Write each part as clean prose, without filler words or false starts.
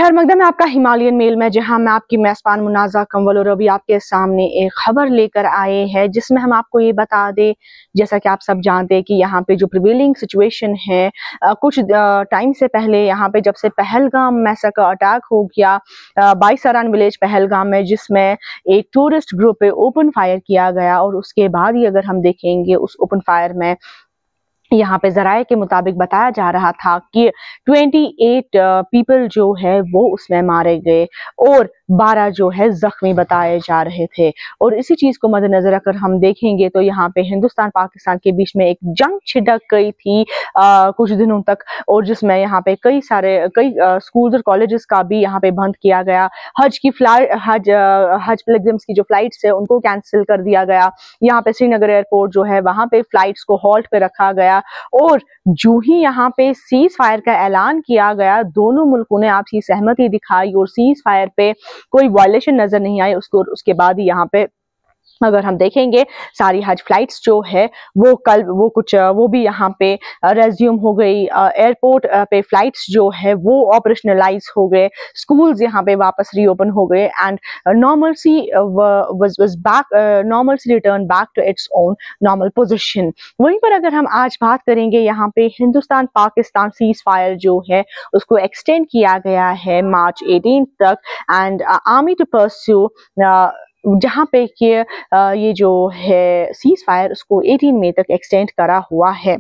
खैर मकदम है आपका हिमालयन मेल में, जहां मैं आपकी मेज़बान मुनाज़ा कंवल और अभी आपके सामने एक खबर लेकर आए हैं जिसमें हम आपको ये बता दें, जैसा कि आप सब जानते हैं कि यहाँ पे जो प्रिवेलिंग सिचुएशन है, कुछ टाइम से पहले यहाँ पे जब से पहलगाम मैसेकर अटैक हो गया बाईसरान विलेज पहलगाम में, जिसमें एक टूरिस्ट ग्रुप पे ओपन फायर किया गया। और उसके बाद ही अगर हम देखेंगे उस ओपन फायर में यहाँ पे जराये के मुताबिक बताया जा रहा था कि 28 पीपल जो है वो उसमें मारे गए और 12 जो है जख्मी बताए जा रहे थे। और इसी चीज को मद्देनजर रखकर हम देखेंगे तो यहाँ पे हिंदुस्तान पाकिस्तान के बीच में एक जंग छिड़क गई थी कुछ दिनों तक, और जिसमें यहाँ पे कई स्कूल्स और कॉलेजेस का भी यहाँ पे बंद किया गया। हज पिलग्रिम्स की जो फ्लाइट्स है उनको कैंसिल कर दिया गया। यहाँ पे श्रीनगर एयरपोर्ट जो है वहां पे फ्लाइट्स को हॉल्ट पे रखा गया। और जो ही यहाँ पे सीज फायर का ऐलान किया गया, दोनों मुल्कों ने आपसी सहमति दिखाई और सीज फायर पे कोई वायलेशन नजर नहीं आई। उसके बाद ही यहाँ पे अगर हम देखेंगे सारी हज फ्लाइट्स जो है वो भी यहाँ पे रेज्यूम हो गई। एयरपोर्ट पे फ्लाइट्स जो है वो ऑपरेशनलाइज हो गए, स्कूल्स यहाँ पे वापस रीओपन हो गए and normalcy return back to its own normal position. वहीं पर अगर हम आज बात करेंगे, यहाँ पे हिंदुस्तान पाकिस्तान सीज फायर जो है उसको एक्सटेंड किया गया है मार्च 18 तक एंड आर्मी टू परस्यू, जहां पे कि ये जो है सीज फायर उसको 18 मई तक एक्सटेंड करा हुआ है।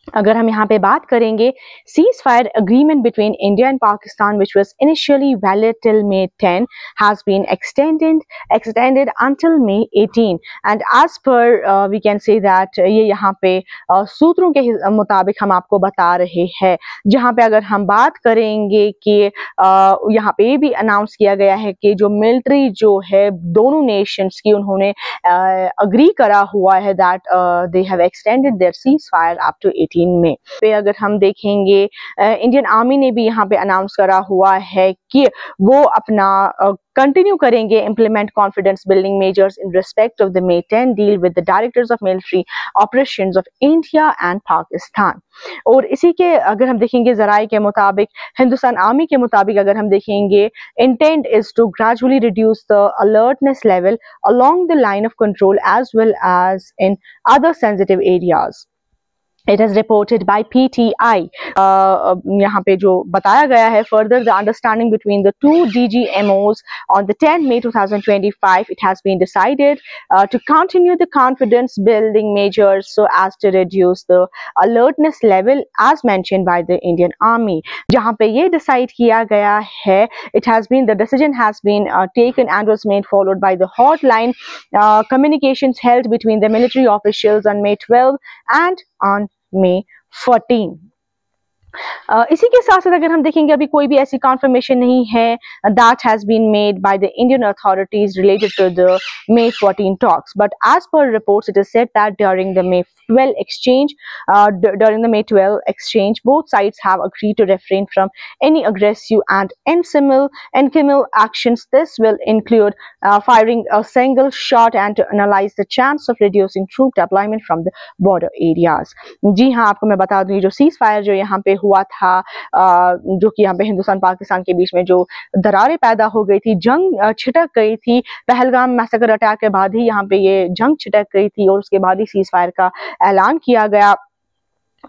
अगर हम यहाँ पे बात करेंगे, cease fire agreement between India and Pakistan which was initially valid till May 10 has been extended until May 18 and as per we can say that ये यहाँ पे सूत्रों के मुताबिक हम आपको बता रहे हैं। जहाँ पे अगर हम बात करेंगे कि यहाँ पे ये भी अनाउंस किया गया है कि जो मिलिट्री जो है दोनों नेशंस की, उन्होंने अग्री करा हुआ है that they have extended their cease fire up to 18 में। पे अगर हम देखेंगे इंडियन आर्मी ने भी यहाँ पे अनाउंस करा हुआ है कि वो अपना कंटिन्यू करेंगे implement confidence building measures in respect of the May 10 deal with the directors of military operations of India and Pakistan. और इसी के अगर हम देखेंगे जराये के मुताबिक, हिंदुस्तान आर्मी के मुताबिक अगर हम देखेंगे, intent is to gradually reduce the alertness level along the line of control as well as in other sensitive areas. It is reported by PTI. यहाँ पे जो बताया गया है, further the understanding between the two DGMOs on the 10 May 2025, it has been decided to continue the confidence building measures so as to reduce the alertness level as mentioned by the Indian Army. जहाँ पे ये decide किया गया है, the decision has been taken and was made followed by the hotline communications held between the military officials on May 12 and on May 14। इसी के साथ साथ अगर हम देखेंगे, अभी कोई भी ऐसी कॉन्फर्मेशन नहीं है that has been made by the Indian authorities related to the May 14 talks, but as per reports it is said that during the May 12 exchange both sides have agreed to refrain from any aggressive and uncivil actions. This will include firing a single shot and to analyze the chance of reducing troop deployment from the border areas। जी हाँ, आपको मैं बता दूं, जो cease fire जो यहाँ पे हुआ था, जो कि यहाँ पे हिंदुस्तान पाकिस्तान के बीच में जो दरारें पैदा हो गई थी, जंग छिटक गई थी, पहलगाम मैसेकर अटैक के बाद ही यहाँ पे ये जंग छिटक गई थी और उसके बाद ही सीज फायर का ऐलान किया गया।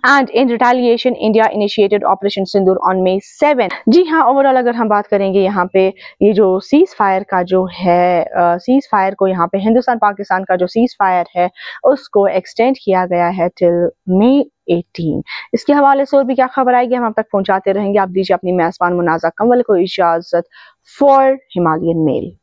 And in retaliation, India initiated Operation Sindoor on May 7। जी हाँ, ओवरऑल अगर हम बात करेंगे यहाँ पे ये जो सीज फायर का जो है, सीज फायर को यहाँ पे हिंदुस्तान पाकिस्तान का जो सीज फायर है उसको एक्सटेंड किया गया है टिल May 18। इसके हवाले से और भी क्या खबर आएगी हम आप तक पहुँचाते रहेंगे। आप दीजिए अपनी मेज़बान मुनाज़ा कंवल को इजाज़त। For Himalayan mail.